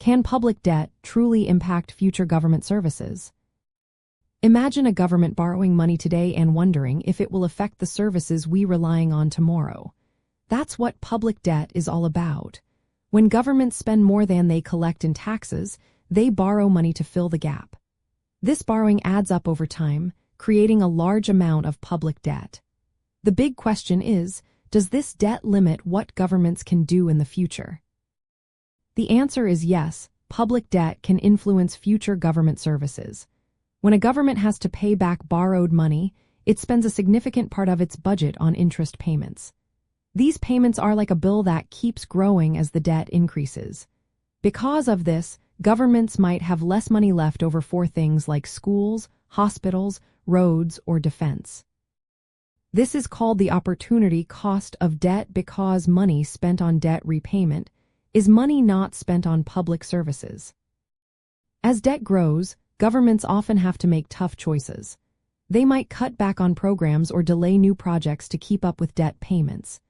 Can public debt truly impact future government services? Imagine a government borrowing money today and wondering if it will affect the services we're relying on tomorrow. That's what public debt is all about. When governments spend more than they collect in taxes, they borrow money to fill the gap. This borrowing adds up over time, creating a large amount of public debt. The big question is, does this debt limit what governments can do in the future? The answer is yes, public debt can influence future government services. When a government has to pay back borrowed money, it spends a significant part of its budget on interest payments. These payments are like a bill that keeps growing as the debt increases. Because of this, governments might have less money left over for things like schools, hospitals, roads, or defense. This is called the opportunity cost of debt because money spent on debt repayment is money not spent on public services. As debt grows, governments often have to make tough choices. They might cut back on programs or delay new projects to keep up with debt payments.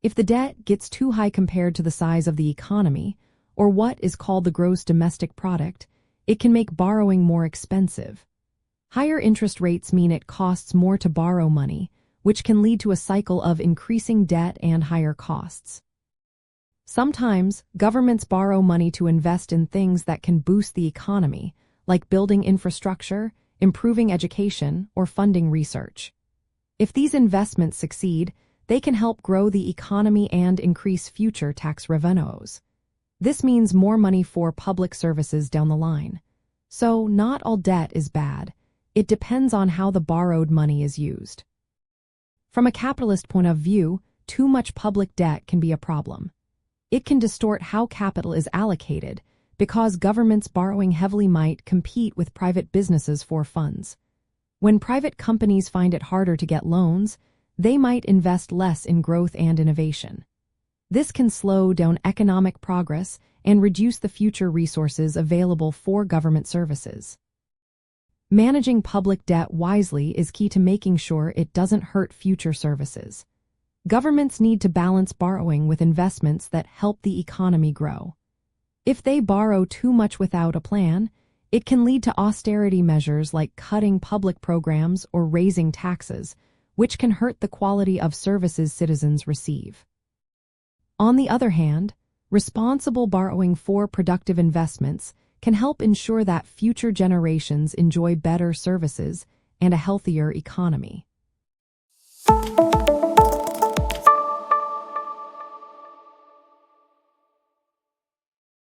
If the debt gets too high compared to the size of the economy, or what is called the gross domestic product, it can make borrowing more expensive. Higher interest rates mean it costs more to borrow money, which can lead to a cycle of increasing debt and higher costs. Sometimes, governments borrow money to invest in things that can boost the economy, like building infrastructure, improving education, or funding research. If these investments succeed, they can help grow the economy and increase future tax revenues. This means more money for public services down the line. So, not all debt is bad. It depends on how the borrowed money is used. From a capitalist point of view, too much public debt can be a problem. It can distort how capital is allocated because governments borrowing heavily might compete with private businesses for funds. When private companies find it harder to get loans, they might invest less in growth and innovation. This can slow down economic progress and reduce the future resources available for government services. Managing public debt wisely is key to making sure it doesn't hurt future services. Governments need to balance borrowing with investments that help the economy grow. If they borrow too much without a plan, it can lead to austerity measures like cutting public programs or raising taxes, which can hurt the quality of services citizens receive. On the other hand, responsible borrowing for productive investments can help ensure that future generations enjoy better services and a healthier economy.